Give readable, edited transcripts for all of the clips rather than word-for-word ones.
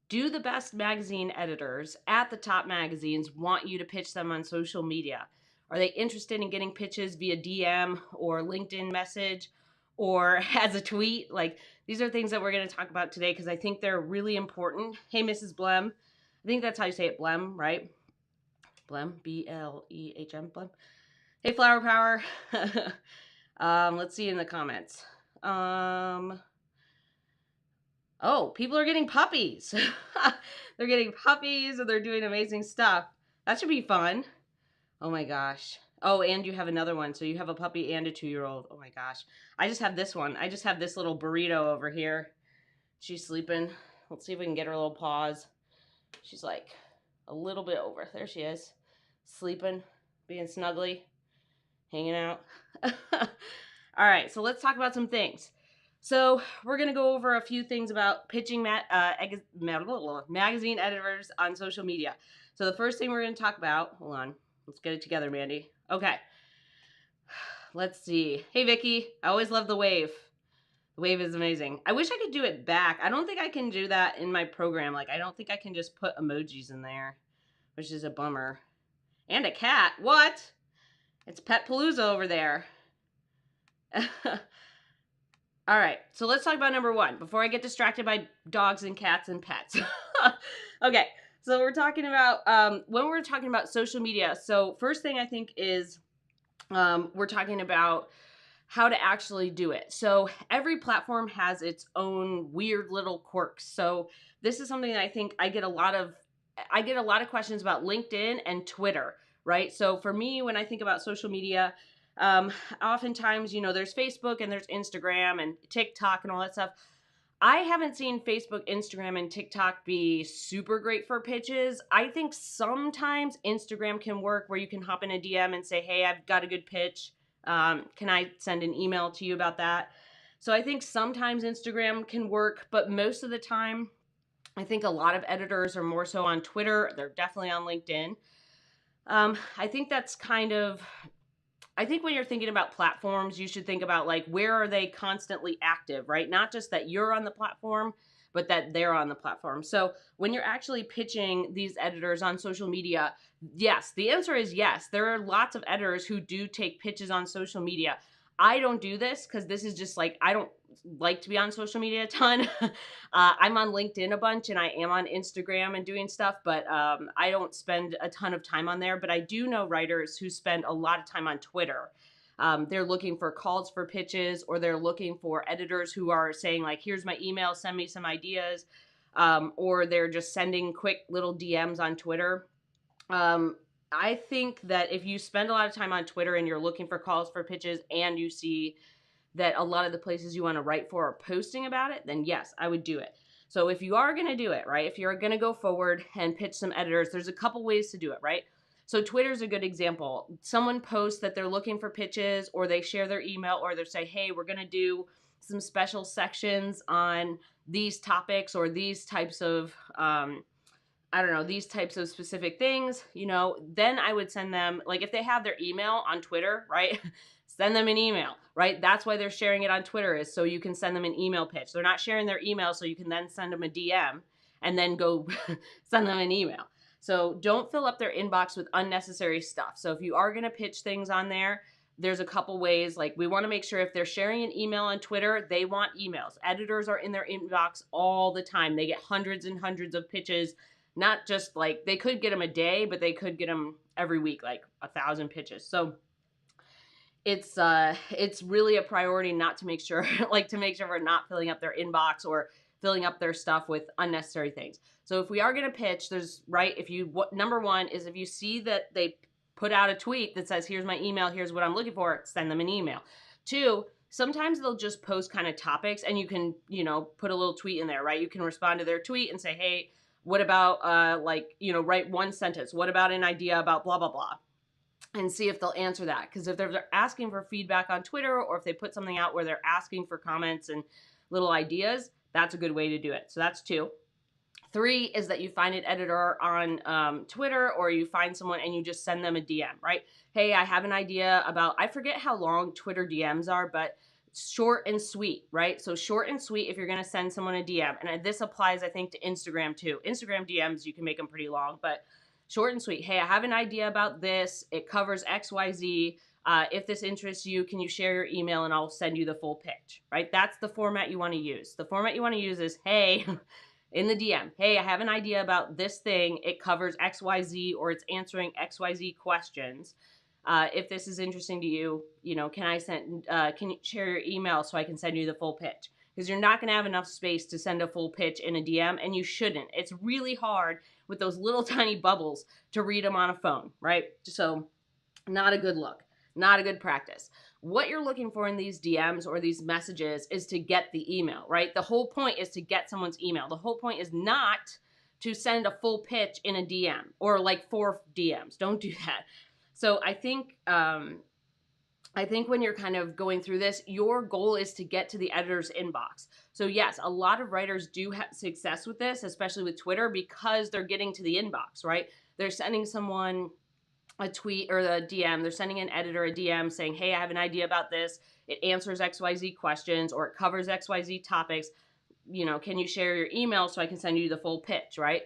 Do the best magazine editors at the top magazines want you to pitch them on social media? Are they interested in getting pitches via DM or LinkedIn message or as a tweet? Like, these are things that we're going to talk about today because I think they're really important. Hey, Mrs. Blem. I think that's how you say it, Blem, right? Blem, Blehm, Blem. Hey, Flower Power. Let's see in the comments. Oh, people are getting puppies. They're getting puppies and they're doing amazing stuff. That should be fun. Oh my gosh. Oh, and you have another one. So you have a puppy and a 2-year-old. Oh my gosh. I just have this one. I just have this little burrito over here. She's sleeping. Let's see if we can get her little paws. She's like a little bit over. There she is. Sleeping, being snuggly, hanging out. All right, so let's talk about some things. So we're going to go over a few things about pitching magazine editors on social media. So the first thing we're going to talk about, hold on, let's get it together, Mandy. Okay, let's see. Hey, Vicky, I always love the wave. The wave is amazing. I wish I could do it back. I don't think I can do that in my program. Like, I don't think I can just put emojis in there, which is a bummer. And a cat. What? It's Pet Palooza over there. All right, so let's talk about number one before I get distracted by dogs and cats and pets. Okay, so we're talking about when we're talking about social media. So first thing I think is we're talking about how to actually do it. So every platform has its own weird little quirks. So this is something that I think I get a lot of questions about LinkedIn and Twitter, right? So for me, when I think about social media, oftentimes, you know, there's Facebook and there's Instagram and TikTok and all that stuff. I haven't seen Facebook, Instagram, and TikTok be super great for pitches. I think sometimes Instagram can work where you can hop in a DM and say, hey, I've got a good pitch. Can I send an email to you about that? So I think sometimes Instagram can work, but most of the time, I think a lot of editors are more so on Twitter. They're definitely on LinkedIn. I think that's kind of, I think when you're thinking about platforms, you should think about like, where are they constantly active, right? Not just that you're on the platform, but that they're on the platform. So when you're actually pitching these editors on social media, yes, the answer is yes. There are lots of editors who do take pitches on social media. I don't do this because this is just like, I don't like to be on social media a ton. I'm on LinkedIn a bunch and I am on Instagram and doing stuff, but I don't spend a ton of time on there. But I do know writers who spend a lot of time on Twitter. They're looking for calls for pitches, or they're looking for editors who are saying like, here's my email, send me some ideas. Or they're just sending quick little DMs on Twitter. I think that if you spend a lot of time on Twitter and you're looking for calls for pitches and you see that a lot of the places you want to write for are posting about it, then yes, I would do it. So if you are going to do it, right, if you're going to go forward and pitch some editors, there's a couple ways to do it, right? So Twitter's a good example. Someone posts that they're looking for pitches, or they share their email, or they say, hey, we're going to do some special sections on these topics or these types of these types of specific things, you know, then I would send them, like if they have their email on Twitter, right? Send them an email, right? That's why they're sharing it on Twitter, is so you can send them an email pitch. They're not sharing their email so you can then send them a DM and then go send them an email. So don't fill up their inbox with unnecessary stuff. So if you are going to pitch things on there, there's a couple ways. Like, we want to make sure if they're sharing an email on Twitter, they want emails. Editors are in their inbox all the time. They get hundreds and hundreds of pitches. Not just like, they could get them a day, but they could get them every week, like 1,000 pitches. So it's really a priority not to make sure, like to make sure we're not filling up their inbox or filling up their stuff with unnecessary things. So if we are going to pitch, there's, right, if you, number one is if you see that they put out a tweet that says, here's my email, here's what I'm looking for, send them an email. Two, sometimes they'll just post kind of topics and you can, you know, put a little tweet in there, right? You can respond to their tweet and say, hey, what about, write one sentence. What about an idea about blah, blah, blah? And see if they'll answer that. Because if they're asking for feedback on Twitter, or if they put something out where they're asking for comments and little ideas, that's a good way to do it. So that's two. Three is that you find an editor on Twitter, or you find someone and you just send them a DM, right? Hey, I have an idea about, I forget how long Twitter DMs are, but short and sweet, right? So short and sweet if you're going to send someone a DM. And this applies, I think, to Instagram too. Instagram DMs, you can make them pretty long, but short and sweet. Hey, I have an idea about this. It covers XYZ. If this interests you, can you share your email and I'll send you the full pitch, right? That's the format you want to use. The format you want to use is, hey, in the DM, hey, I have an idea about this thing. It covers XYZ or it's answering XYZ questions. If this is interesting to you, can you share your email so I can send you the full pitch? Because you're not going to have enough space to send a full pitch in a DM, and you shouldn't. It's really hard with those little tiny bubbles to read them on a phone, right? So not a good look, not a good practice. What you're looking for in these DMs or these messages is to get the email, right? The whole point is to get someone's email. The whole point is not to send a full pitch in a DM or like 4 DMs. Don't do that. So I think when you're kind of going through this, your goal is to get to the editor's inbox. So yes, a lot of writers do have success with this, especially with Twitter, because they're getting to the inbox, right? They're sending someone a tweet or a DM. They're sending an editor a DM saying, hey, I have an idea about this. It answers XYZ questions or it covers XYZ topics. Can you share your email so I can send you the full pitch, right?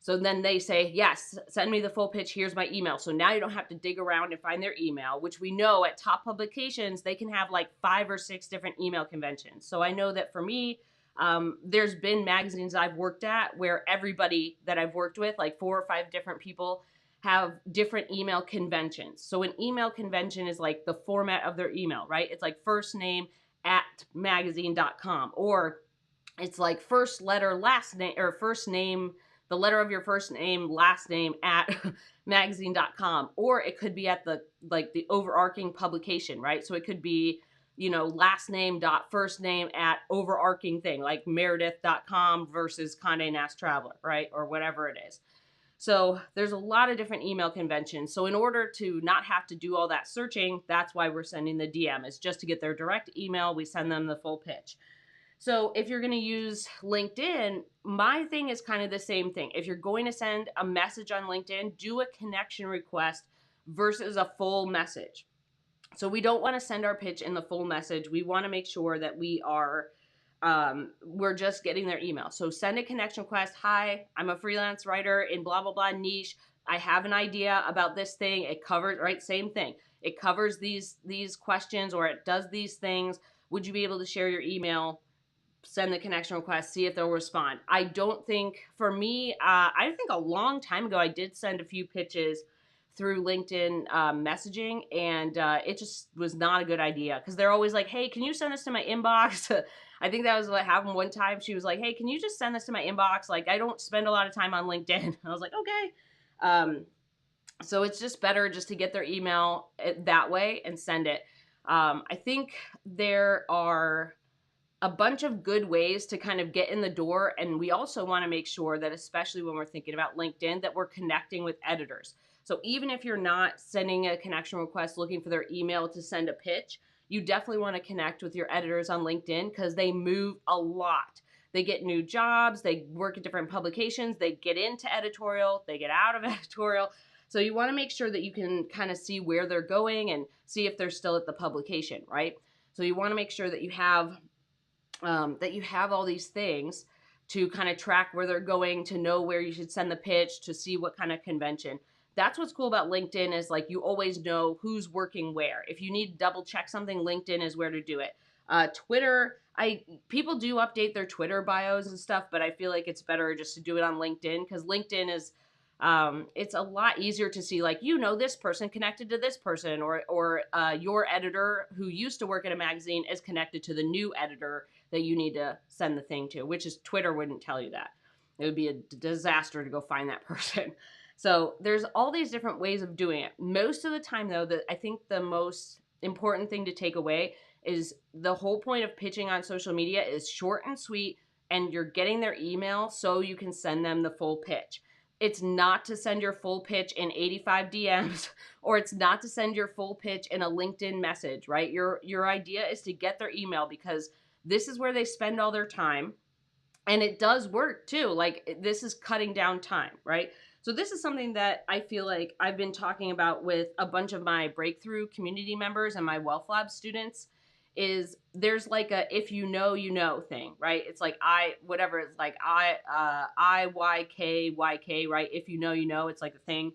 So then they say, yes, send me the full pitch. Here's my email. So now you don't have to dig around and find their email, which we know at top publications, they can have like 5 or 6 different email conventions. So I know that for me, there's been magazines I've worked at where everybody that I've worked with, like 4 or 5 different people, have different email conventions. So an email convention is like the format of their email, right? It's like first name at magazine.com, or it's like first letter, last name, or first name, the letter of your first name, last name at magazine.com, or it could be at the overarching publication, right? So it could be, last name dot first name at overarching thing, like meredith.com versus Condé Nast Traveler, right? Or whatever it is. So there's a lot of different email conventions. So in order to not have to do all that searching, that's why we're sending the DM. It's just to get their direct email. We send them the full pitch. So if you're going to use LinkedIn, my thing is kind of the same thing. If you're going to send a message on LinkedIn, do a connection request versus a full message. So we don't want to send our pitch in the full message. We want to make sure that we're just getting their email. So send a connection request. Hi, I'm a freelance writer in blah, blah, blah niche. I have an idea about this thing. It covers, right? Same thing. It covers these questions, or it does these things. Would you be able to share your email? Send the connection request, see if they'll respond. I don't think, for me, I think a long time ago, I did send a few pitches through LinkedIn messaging, and it just was not a good idea, because they're always like, hey, can you send this to my inbox? I think that was what happened one time. She was like, hey, can you just send this to my inbox? Like, I don't spend a lot of time on LinkedIn. I was like, okay. So it's just better just to get their email that way and send it. I think there are a bunch of good ways to kind of get in the door. And we also want to make sure that, especially when we're thinking about LinkedIn, that we're connecting with editors. So even if you're not sending a connection request looking for their email to send a pitch, you definitely want to connect with your editors on LinkedIn, because they move a lot. They get new jobs, they work at different publications, they get into editorial, they get out of editorial. So you want to make sure that you can kind of see where they're going and see if they're still at the publication, right? So you want to make sure that you have all these things to kind of track where they're going, to know where you should send the pitch, to see what kind of convention. That's what's cool about LinkedIn, is like you always know who's working where. If you need to double check something, LinkedIn is where to do it. Twitter, people do update their Twitter bios and stuff, but I feel like it's better just to do it on LinkedIn, because LinkedIn is it's a lot easier to see, like, this person connected to this person, or your editor who used to work at a magazine is connected to the new editor that you need to send the thing to, which is Twitter wouldn't tell you that. It would be a disaster to go find that person. So there's all these different ways of doing it. Most of the time, though, I think the most important thing to take away is the whole point of pitching on social media is short and sweet, and you're getting their email so you can send them the full pitch. It's not to send your full pitch in 85 DMs, or it's not to send your full pitch in a LinkedIn message, right? Your idea is to get their email, because this is where they spend all their time. And it does work too. Like, this is cutting down time, right? So this is something that I feel like I've been talking about with a bunch of my breakthrough community members and my Wealth Lab students, is there's like a if you know thing, right? It's like whatever, it's like IYK, right? If you know, it's like a thing.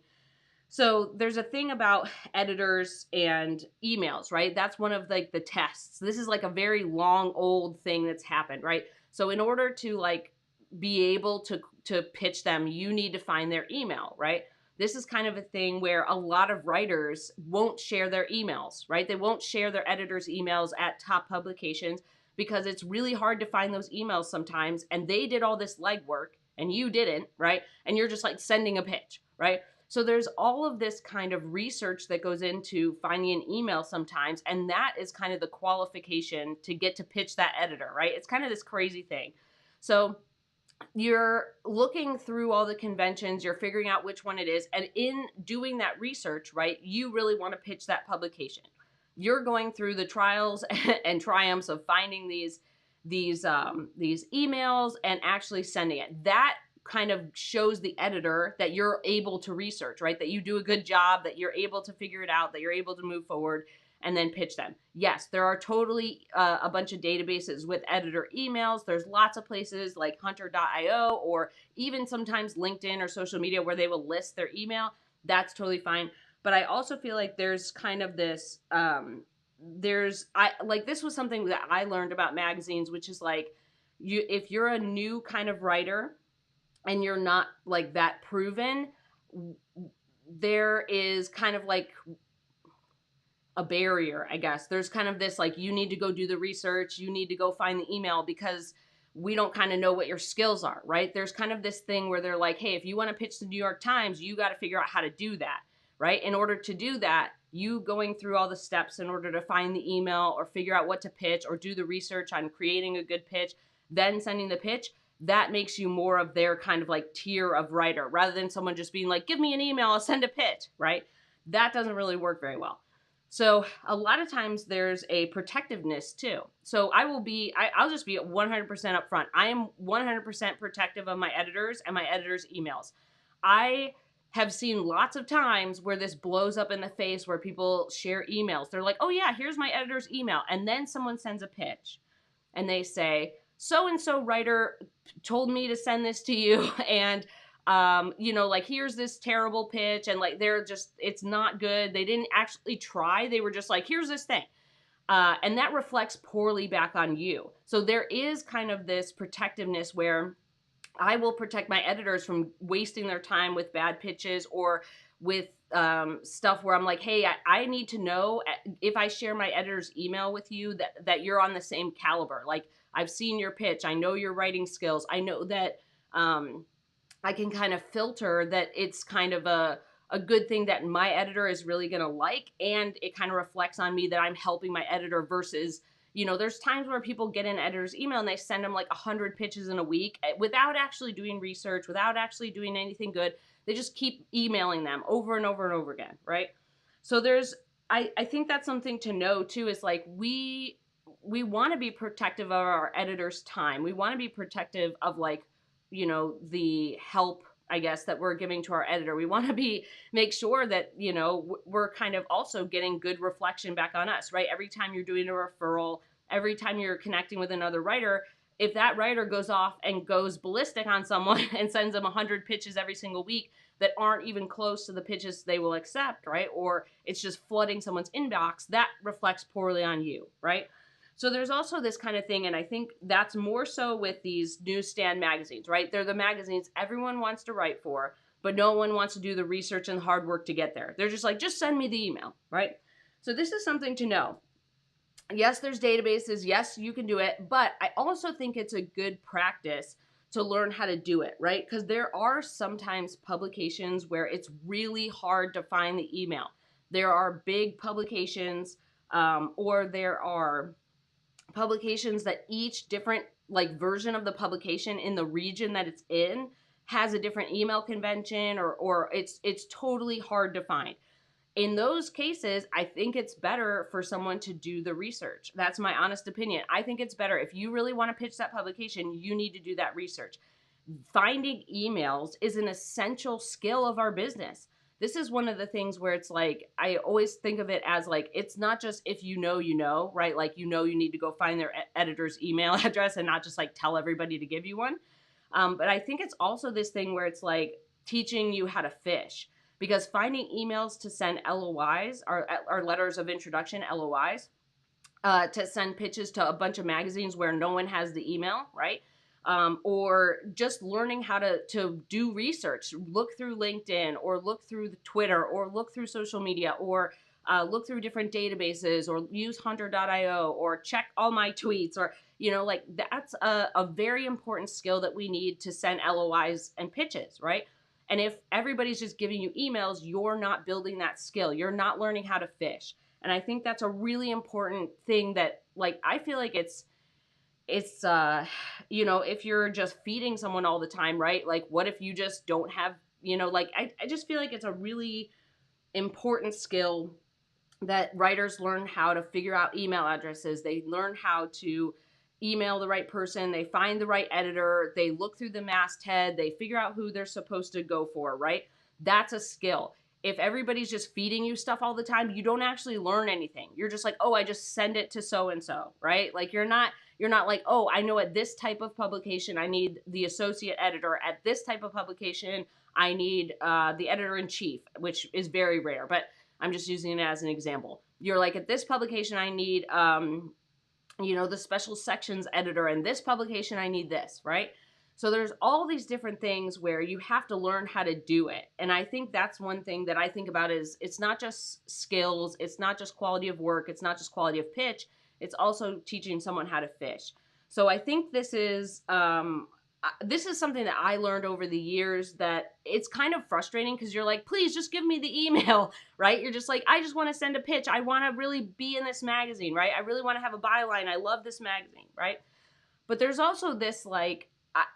So there's a thing about editors and emails, right? That's one of like the tests. This is like a very long old thing that's happened, right? So in order to like be able to pitch them, you need to find their email, right? This is kind of a thing where a lot of writers won't share their emails, right? They won't share their editors' emails at top publications because it's really hard to find those emails sometimes. And they did all this legwork and you didn't, right? And you're just like sending a pitch, right? So there's all of this kind of research that goes into finding an email sometimes, and that is kind of the qualification to get to pitch that editor, right? It's kind of this crazy thing. So you're looking through all the conventions, you're figuring out which one it is, and in doing that research, right, you really want to pitch that publication. You're going through the trials and triumphs of finding these emails and actually sending it. That kind of shows the editor that you're able to research, right? That you do a good job, that you're able to figure it out, that you're able to move forward and then pitch them. Yes, there are totally a bunch of databases with editor emails. There's lots of places like hunter.io or even sometimes LinkedIn or social media where they will list their email. That's totally fine. But I also feel like there's kind of this, this was something that I learned about magazines, which is like, if you're a new kind of writer, and you're not like that proven, there is kind of like a barrier, I guess. There's kind of this like, you need to go do the research, you need to go find the email because we don't kind of know what your skills are, right? There's kind of this thing where they're like, hey, if you want to pitch the New York Times, you got to figure out how to do that, right? In order to do that, you going through all the steps in order to find the email or figure out what to pitch or do the research on creating a good pitch, then sending the pitch, that makes you more of their kind of like tier of writer rather than someone just being like, give me an email, I'll send a pitch, right? That doesn't really work very well. So a lot of times there's a protectiveness too. So I'll just be 100% upfront. I am 100% protective of my editors and my editors' emails. I have seen lots of times where this blows up in the face where people share emails. They're like, oh yeah, here's my editor's email. And then someone sends a pitch and they say, so-and-so writer told me to send this to you. And, like, here's this terrible pitch. And like, it's not good. They didn't actually try. They were just like, here's this thing. And that reflects poorly back on you. So there is kind of this protectiveness where I will protect my editors from wasting their time with bad pitches or with stuff where I'm like, hey, I need to know if I share my editor's email with you that you're on the same caliber. Like, I've seen your pitch. I know your writing skills. I know that I can kind of filter that it's kind of a good thing that my editor is really going to like. And it kind of reflects on me that I'm helping my editor versus, there's times where people get an editor's email and they send them like 100 pitches in a week without actually doing research, without actually doing anything good. They just keep emailing them over and over and over again, right? So I think that's something to know too, is like we want to be protective of our editor's time. We want to be protective of like, the help, I guess, that we're giving to our editor. We want to make sure that, we're kind of also getting good reflection back on us, right? Every time you're doing a referral, every time you're connecting with another writer, if that writer goes off and goes ballistic on someone and sends them 100 pitches every single week that aren't even close to the pitches they will accept, right? Or it's just flooding someone's inbox, that reflects poorly on you, right? So there's also this kind of thing, and I think that's more so with these newsstand magazines, right? They're the magazines everyone wants to write for, but no one wants to do the research and hard work to get there. They're just like, just send me the email, right? So this is something to know. Yes, there's databases. Yes, you can do it, but I also think it's a good practice to learn how to do it, right? Because there are sometimes publications where it's really hard to find the email. There are big publications, or there are publications that each different like version of the publication in the region that it's in has a different email convention, or it's totally hard to find. In those cases, I think it's better for someone to do the research. That's my honest opinion. I think it's better. If you really want to pitch that publication, you need to do that research. Finding emails is an essential skill of our business. this is one of the things where it's like, I always think of it as like, it's not just if you know, right? Like, you need to go find their editor's email address and not just like tell everybody to give you one. But I think it's also this thing where it's like teaching you how to fish, because finding emails to send LOIs, or letters of introduction, LOIs, to send pitches to a bunch of magazines where no one has the email, right? Or just learning how to do research, look through LinkedIn, or look through Twitter, or look through social media, or look through different databases, or use hunter.io, or check all my tweets, or, like, that's a very important skill that we need to send LOIs and pitches, right? And if everybody's just giving you emails, you're not building that skill. You're not learning how to fish. And I think that's a really important thing that, like, I feel like it's if you're just feeding someone all the time, right? Like, what if you just don't have, like, I just feel like it's a really important skill that writers learn how to figure out email addresses. They learn how to email the right person. They find the right editor. They look through the masthead. They figure out who they're supposed to go for, right? That's a skill. If everybody's just feeding you stuff all the time, you don't actually learn anything. You're just like, oh, I just send it to so-and-so, right? Like, you're not like, oh, I know at this type of publication, I need the associate editor. At this type of publication, I need the editor-in-chief, which is very rare, but I'm just using it as an example. You're like, at this publication, I need, the special sections editor, and this publication, I need this, right? So there's all these different things where you have to learn how to do it. And I think that's one thing that I think about is, it's not just skills, it's not just quality of work, it's not just quality of pitch, it's also teaching someone how to fish. So I think this is something that I learned over the years, that it's kind of frustrating, because you're like, please just give me the email, right? You're just like, I just want to send a pitch. I want to really be in this magazine, right? I really want to have a byline. I love this magazine, right? But there's also this, like,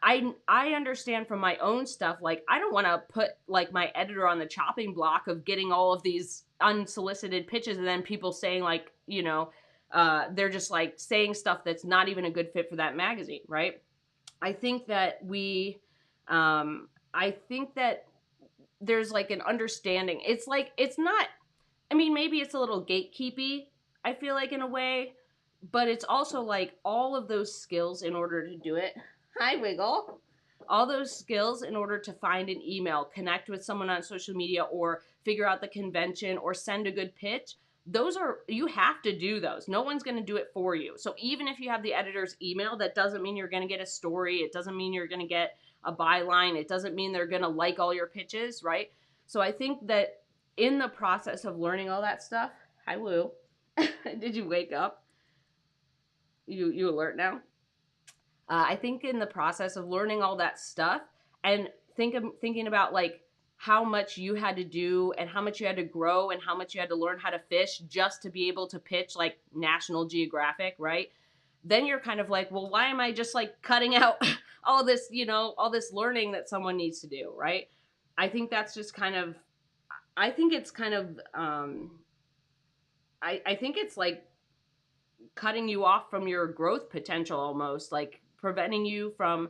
I understand from my own stuff, like, I don't want to put, like, my editor on the chopping block of getting all of these unsolicited pitches, and then people saying, like, they're just, like, saying stuff that's not even a good fit for that magazine, right? I think that I think that there's, like, an understanding. It's like, it's not, I mean, maybe it's a little gatekeepy, I feel like, in a way, but it's also like all of those skills in order to do it. Hi, Wiggle. All those skills in order to find an email, connect with someone on social media, or figure out the convention, or send a good pitch. You have to do those. No one's going to do it for you. So even if you have the editor's email, that doesn't mean you're going to get a story. It doesn't mean you're going to get a byline. It doesn't mean they're going to like all your pitches, right? So I think that in the process of learning all that stuff, hi, Woo. Did you wake up? You alert now? I think in the process of learning all that stuff, and thinking about, like, how much you had to do, and how much you had to grow, and how much you had to learn how to fish just to be able to pitch, like, National Geographic, right? Then you're kind of like, well, why am I just, like, cutting out all this, all this learning that someone needs to do, right? I think that's just kind of, I think it's kind of, I think it's like cutting you off from your growth potential, almost, like preventing you from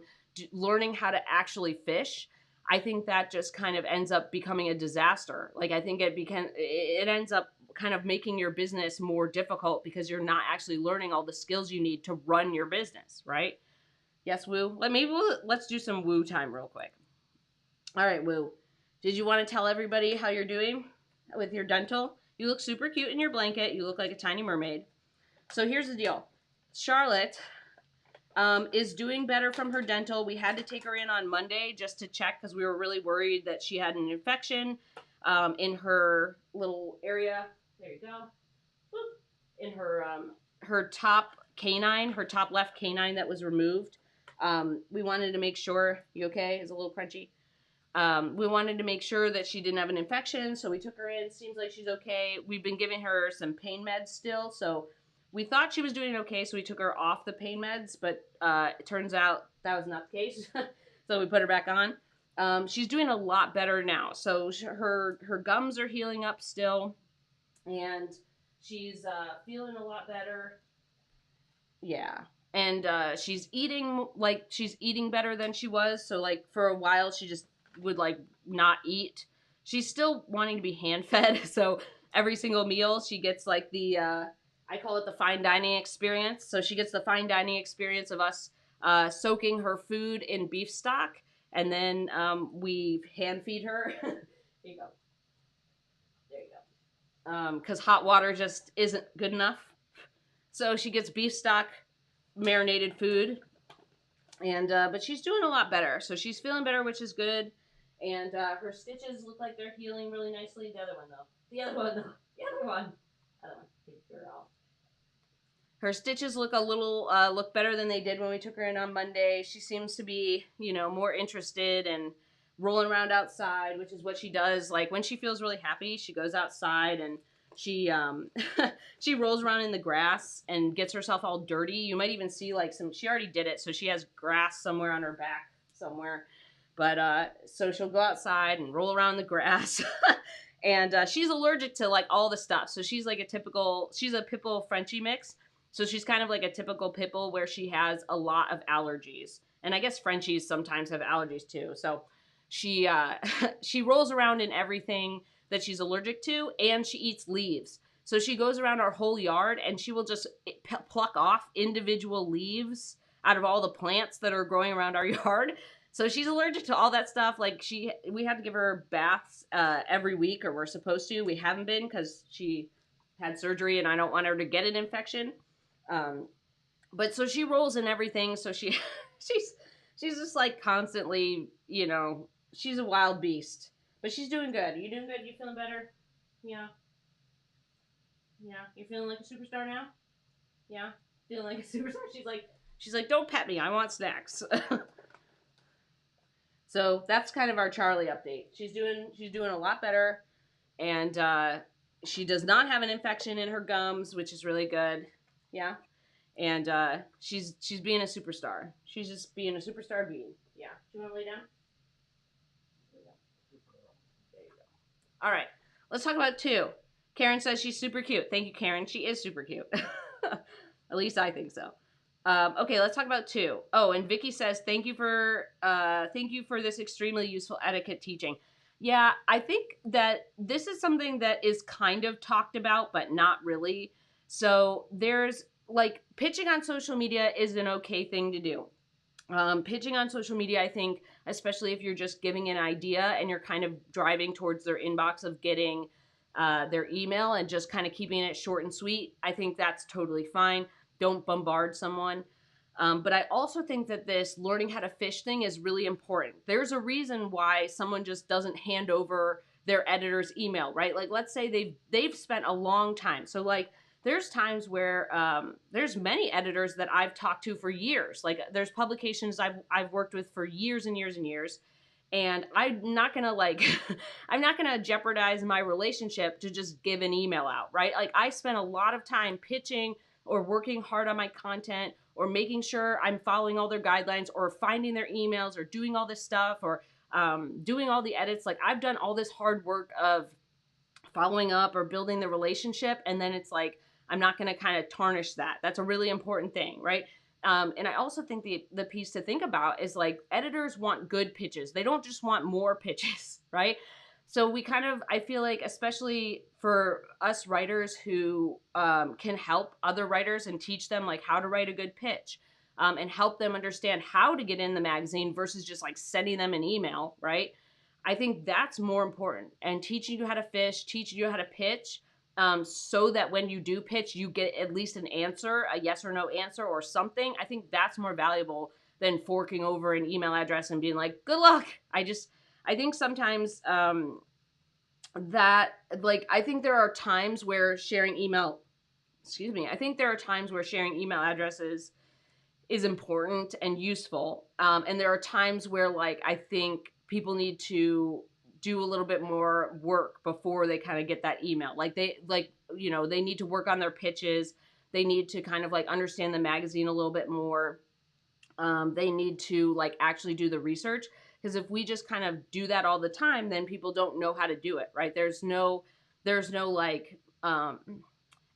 learning how to actually fish. I think that just kind of ends up becoming a disaster. Like, I think it ends up kind of making your business more difficult, because you're not actually learning all the skills you need to run your business, right? Yes, Woo? Let's do some Woo time real quick. All right, Woo. Did you want to tell everybody how you're doing with your dental? You look super cute in your blanket. You look like a tiny mermaid. So here's the deal. Charlotte is doing better from her dental. We had to take her in on Monday just to check, because we were really worried that she had an infection in her little area. There you go. In her top canine, her top left canine that was removed. We wanted to make sure, you okay? It's a little crunchy. We wanted to make sure that she didn't have an infection, so we took her in. Seems like she's okay. We've been giving her some pain meds still, so we thought she was doing okay, so we took her off the pain meds, but it turns out that was not the case, so we put her back on. She's doing a lot better now, so her gums are healing up still, and she's feeling a lot better. Yeah. And she's eating better than she was, so, like, for a while she just would, like, not eat, she's still wanting to be hand fed. So every single meal she gets like the, I call it the fine dining experience. So she gets the fine dining experience of us soaking her food in beef stock, and then we hand feed her. There you go. There you go. Because hot water just isn't good enough. So she gets beef stock marinated food, and but she's doing a lot better. So she's feeling better, which is good. And her stitches look like they're healing really nicely. The other one though. The other one though. The other one. Other one. Take her off. Her stitches look a little look better than they did when we took her in on Monday. She seems to be, you know, more interested and rolling around outside, which is what she does. Like when she feels really happy, she goes outside and she she rolls around in the grass and gets herself all dirty. You might even see like some. She already did it, so she has grass somewhere on her back somewhere. But so she'll go outside and roll around the grass. And she's allergic to like all the stuff. So she's like she's a pit bull Frenchie mix. So she's kind of like a typical pit bull where she has a lot of allergies. And I guess Frenchies sometimes have allergies too. So she she rolls around in everything that she's allergic to, and she eats leaves. So she goes around our whole yard and she will just pluck off individual leaves out of all the plants that are growing around our yard. So she's allergic to all that stuff. Like we have to give her baths every week, or we're supposed to. We haven't been because she had surgery and I don't want her to get an infection. But so she rolls in everything. So she's just like constantly, you know, she's a wild beast, but she's doing good. Are you doing good? You feeling better? Yeah. Yeah. You feeling like a superstar now? Yeah. Feeling like a superstar? She's like, don't pet me. I want snacks. So that's kind of our Charlie update. She's doing a lot better, and she does not have an infection in her gums, which is really good. Yeah. And she's being a superstar. She's just being a superstar being. Yeah. Do you want to lay down? There you go. All right. Let's talk about 2. Karen says she's super cute. Thank you, Karen. She is super cute. At least I think so. Okay, let's talk about 2. Oh, and Vicky says thank you for this extremely useful etiquette teaching. Yeah, I think that this is something that is kind of talked about, but not really. So there's like pitching on social media is an okay thing to do. Pitching on social media, I think, especially if you're just giving an idea and you're kind of driving towards their inbox of getting their email and just kind of keeping it short and sweet, I think that's totally fine. Don't bombard someone. But I also think that this learning how to fish thing is really important. There's a reason why someone just doesn't hand over their editor's email, right? Like, let's say they've spent a long time. So like, there's times where there's many editors that I've talked to for years. Like, there's publications I've worked with for years and years and years. And I'm not gonna I'm not gonna jeopardize my relationship to just give an email out, right? Like, I spent a lot of time pitching or working hard on my content or making sure I'm following all their guidelines or finding their emails or doing all this stuff or doing all the edits. Like, I've done all this hard work of following up or building the relationship. And then it's like, I'm not going to kind of tarnish that. That's a really important thing, right? And I also think the piece to think about is like editors want good pitches. They don't just want more pitches, right? So we kind of, I feel like, especially for us writers who can help other writers and teach them like how to write a good pitch and help them understand how to get in the magazine versus just like sending them an email, right? I think that's more important. And teaching you how to fish, teaching you how to pitch, so that when you do pitch, you get at least an answer, a yes or no answer or something. I think that's more valuable than forking over an email address and being like, good luck. I think sometimes that, like, I think there are times where sharing email addresses is important and useful. And there are times where, like, I think people need to do a little bit more work before they kind of get that email. Like, they need to work on their pitches. They need to kind of like understand the magazine a little bit more. They need to like actually do the research. Because if we just kind of do that all the time, then people don't know how to do it, right? There's no like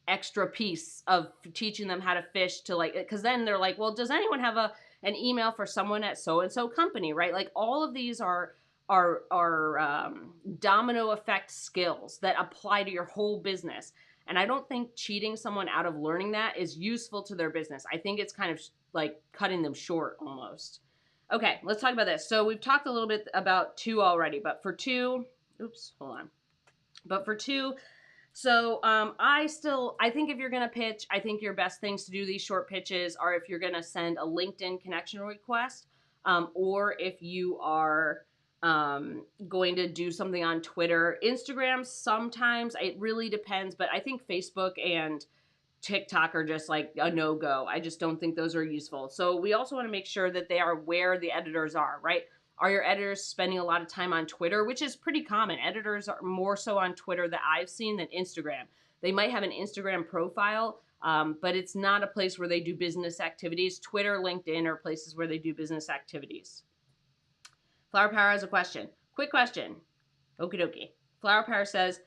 extra piece of teaching them how to fish to like, because then they're like, well, does anyone have an email for someone at so-and-so company, right? Like, all of these are domino effect skills that apply to your whole business. And I don't think cheating someone out of learning that is useful to their business. I think it's kind of like cutting them short almost. Okay, let's talk about this. So we've talked a little bit about 2 already, but for 2, oops, hold on. But for 2, so I think if you're going to pitch, I think your best things to do these short pitches are if you're going to send a LinkedIn connection request, or if you are going to do something on Twitter. Instagram, sometimes it really depends, but I think Facebook and TikTok are just like a no-go. I just don't think those are useful. So we also want to make sure that they are where the editors are, right? Are your editors spending a lot of time on Twitter, which is pretty common. Editors are more so on Twitter that I've seen than Instagram. They might have an Instagram profile, but it's not a place where they do business activities. Twitter, LinkedIn are places where they do business activities. Flower Power has a question. Quick question. Okie dokie. Flower Power says,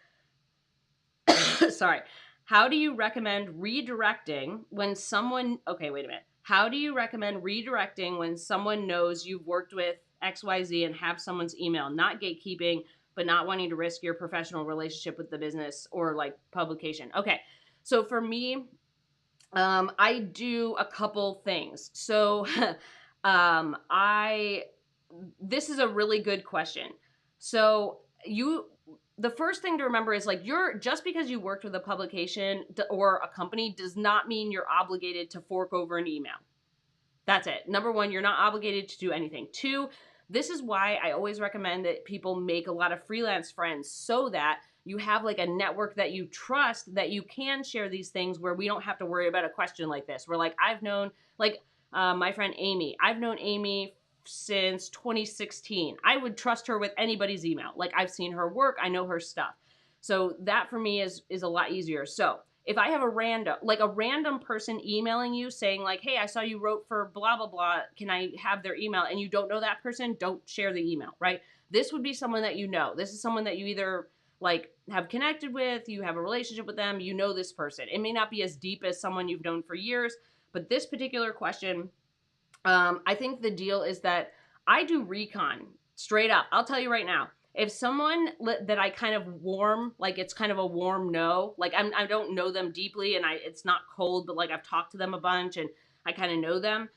sorry. How do you recommend redirecting when someone, okay, wait a minute. How do you recommend redirecting when someone knows you've worked with XYZ and have someone's email, not gatekeeping, but not wanting to risk your professional relationship with the business or like publication? Okay. So for me, I do a couple things. So, this is a really good question. So the first thing to remember is like just because you worked with a publication or a company does not mean you're obligated to fork over an email. That's it. Number 1, you're not obligated to do anything. 2, this is why I always recommend that people make a lot of freelance friends so that you have like a network that you trust that you can share these things where we don't have to worry about a question like this. Where like I've known like my friend Amy. I've known Amy since 2016. I would trust her with anybody's email. Like I've seen her work, I know her stuff. So that for me is a lot easier. So if I have a random person emailing you saying like, hey, I saw you wrote for blah, blah, blah. Can I have their email? And you don't know that person, don't share the email, right? This would be someone that you know. This is someone that you either like have connected with, you have a relationship with them, you know this person. It may not be as deep as someone you've known for years, but this particular question, I think the deal is that I do recon straight up. I'll tell you right now, if someone that I kind of warm, like it's kind of a warm no, like I don't know them deeply and it's not cold, but like I've talked to them a bunch and I kind of know them,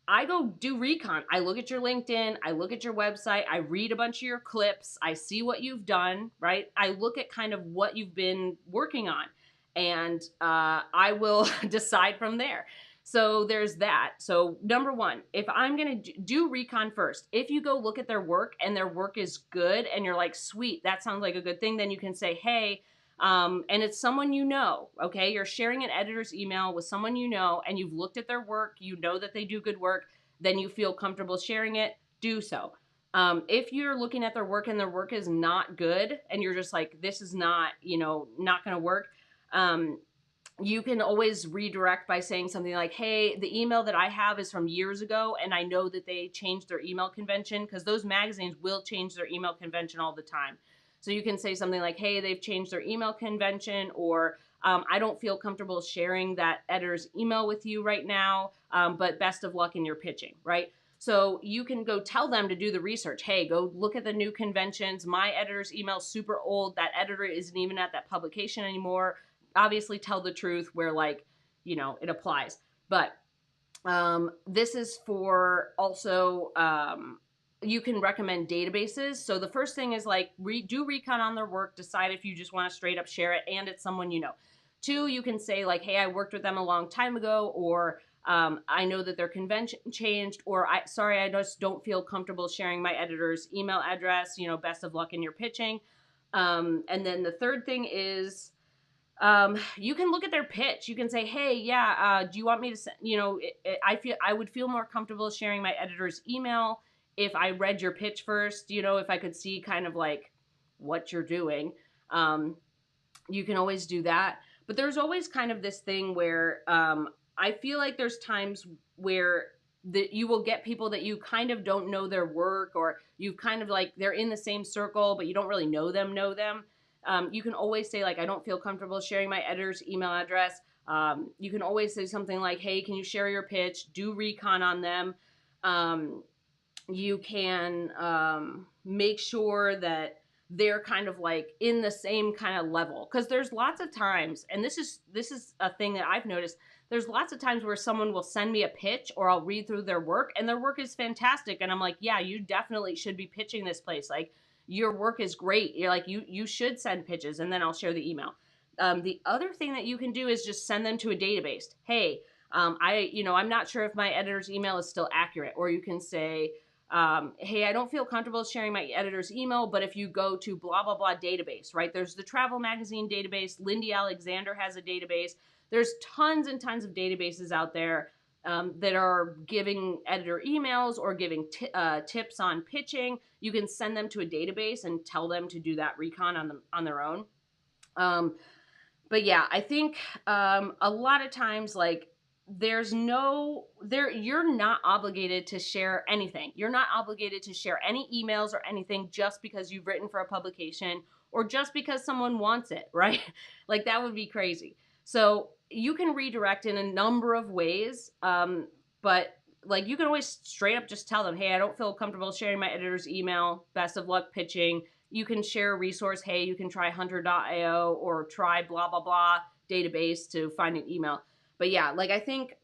I go do recon. I look at your LinkedIn, I look at your website, I read a bunch of your clips, I see what you've done, right? I look at kind of what you've been working on, and I will decide from there. So there's that. So number 1, if I'm going to do recon first, if you go look at their work and their work is good and you're like, sweet, that sounds like a good thing, then you can say, hey, and it's someone you know, okay? You're sharing an editor's email with someone you know, and you've looked at their work, you know that they do good work, then you feel comfortable sharing it, do so. If you're looking at their work and their work is not good, and you're just like, this is not, not going to work, you can always redirect by saying something like, hey, the email that I have is from years ago, and I know that they changed their email convention, because those magazines will change their email convention all the time. So you can say something like, hey, they've changed their email convention, or I don't feel comfortable sharing that editor's email with you right now, but best of luck in your pitching, right? So you can go tell them to do the research. Hey, go look at the new conventions. My editor's email is super old. That editor isn't even at that publication anymore. Obviously tell the truth where like, it applies. But this is for also, you can recommend databases. So the first thing is like do recon on their work, decide if you just want to straight up share it and it's someone you know. 2, you can say like, hey, I worked with them a long time ago, or I know that their convention changed, or I just don't feel comfortable sharing my editor's email address, best of luck in your pitching. And then the third thing is, you can look at their pitch. You can say, hey, yeah, do you want me to, I would feel more comfortable sharing my editor's email if I read your pitch first, if I could see kind of like what you're doing. You can always do that. But there's always kind of this thing where I feel like there's times where you will get people that you kind of don't know their work, or you kind of like they're in the same circle, but you don't really know them. You can always say like, I don't feel comfortable sharing my editor's email address. You can always say something like, hey, can you share your pitch? Do recon on them. You can make sure that they're kind of like in the same kind of level, because there's lots of times, and this is a thing that I've noticed, there's lots of times where someone will send me a pitch, or I'll read through their work and their work is fantastic, and I'm like, yeah, you definitely should be pitching this place, like your work is great, you're like, you should send pitches, and then I'll share the email. The other thing that you can do is just send them to a database. Hey, I'm not sure if my editor's email is still accurate, or you can say, hey, I don't feel comfortable sharing my editor's email, but if you go to blah, blah, blah database, right? There's the Travel Magazine database. Lindy Alexander has a database. There's tons and tons of databases out there that are giving editor emails or giving tips on pitching. You can send them to a database and tell them to do that recon on their own. But yeah, I think a lot of times, like, you're not obligated to share anything. You're not obligated to share any emails or anything just because you've written for a publication or just because someone wants it, right? Like, that would be crazy. So you can redirect in a number of ways, but like, you can always straight up just tell them, hey, I don't feel comfortable sharing my editor's email. Best of luck pitching. You can share a resource. Hey, you can try hunter.io or try blah, blah, blah database to find an email. But yeah, like, I think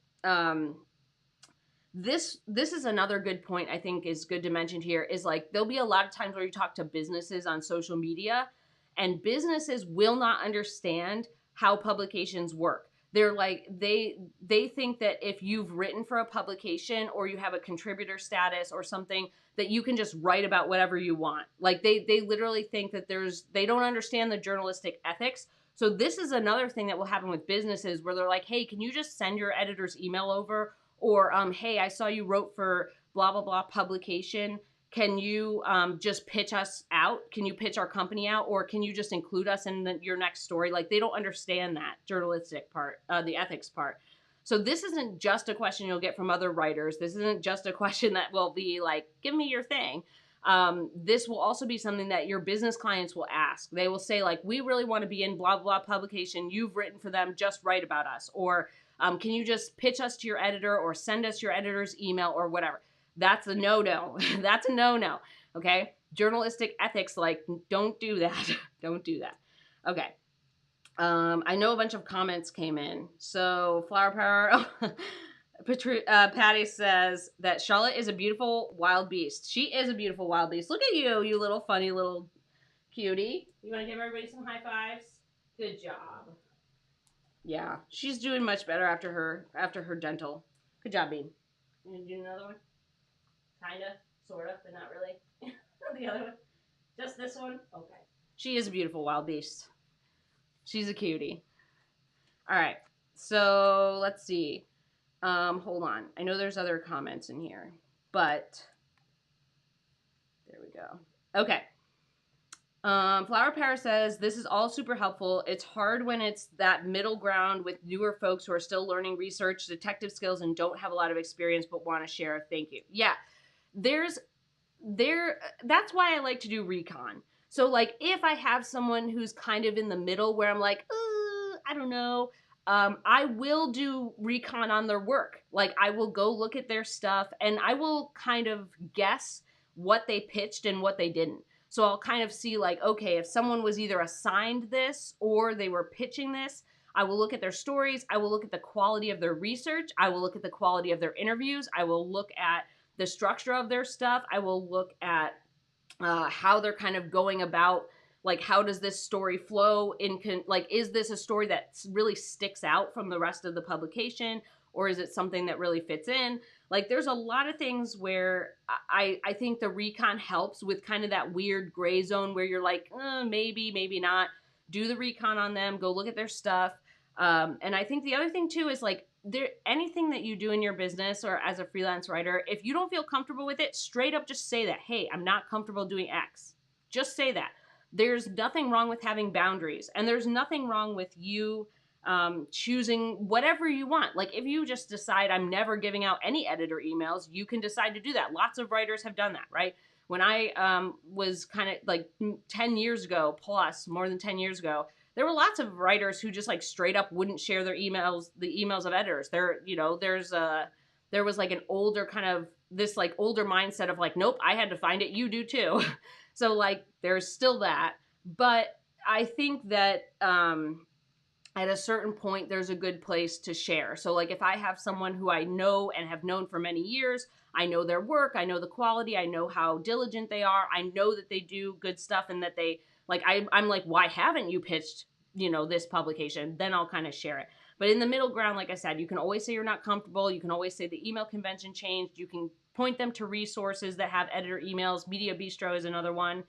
this is another good point I think is good to mention here, is like, there'll be a lot of times where you talk to businesses on social media and businesses will not understand how publications work. They're like, they think that if you've written for a publication or you have a contributor status or something, that you can just write about whatever you want. Like, they literally think that they don't understand the journalistic ethics. So this is another thing that will happen with businesses where they're like, hey, can you just send your editor's email over? Or, hey, I saw you wrote for blah, blah, blah publication. Can you just pitch us out? Can you pitch our company out? Or can you just include us in your next story? Like, they don't understand that journalistic part, the ethics part. So this isn't just a question you'll get from other writers. This isn't just a question that will be like, give me your thing. This will also be something that your business clients will ask. They will say, like, we really want to be in blah, blah publication. You've written for them. Just write about us. Or can you just pitch us to your editor or send us your editor's email or whatever? That's a no-no. That's a no-no. Okay? Journalistic ethics, like, don't do that. Don't do that. Okay. I know a bunch of comments came in. So, Flower Power... Patty says that Charlotte is a beautiful wild beast. She is a beautiful wild beast. Look at you, you little funny little cutie. You want to give everybody some high fives? Good job. Yeah, she's doing much better after her dental. Good job, Bean. You gonna do another one? Kinda, sorta, but not really. The other one? Just this one? Okay. She is a beautiful wild beast. She's a cutie. All right, so let's see. Hold on. I know there's other comments in here, but there we go. Okay. Flower Power says, this is all super helpful. It's hard when it's that middle ground with newer folks who are still learning research, detective skills, and don't have a lot of experience, but want to share. Thank you. Yeah. That's why I like to do recon. So, like, if I have someone who's kind of in the middle where I'm like, I don't know, I will do recon on their work. Like, I will go look at their stuff and I will kind of guess what they pitched and what they didn't. So I'll kind of see, like, okay, if someone was either assigned this or they were pitching this, I will look at their stories. I will look at the quality of their research. I will look at the quality of their interviews. I will look at the structure of their stuff. I will look at how they're kind of going about, like, how does this story flow like, is this a story that really sticks out from the rest of the publication, or is it something that really fits in? Like, there's a lot of things where I think the recon helps with kind of that weird gray zone where you're like, maybe, maybe not. Do the recon on them, go look at their stuff. And I think the other thing too is, like, anything that you do in your business or as a freelance writer, if you don't feel comfortable with it, straight up just say that, hey, I'm not comfortable doing X. Just say that. There's nothing wrong with having boundaries, and there's nothing wrong with you choosing whatever you want. Like, if you just decide I'm never giving out any editor emails, you can decide to do that. Lots of writers have done that, right? When I was kind of like 10 years ago, plus more than 10 years ago, there were lots of writers who just, like, straight up wouldn't share their emails, the emails of editors. There's there was like an older kind of this like older mindset of like, nope, I had to find it, you do too. So like there's still that. But I think that at a certain point, there's a good place to share. So like if I have someone who I know and have known for many years, I know their work, I know the quality, I know how diligent they are, I know that they do good stuff and that they like, I'm like, why haven't you pitched, you know, this publication? Then I'll kind of share it. But in the middle ground, like I said, you can always say you're not comfortable. You can always say the email convention changed. You can point them to resources that have editor emails. Media Bistro is another one.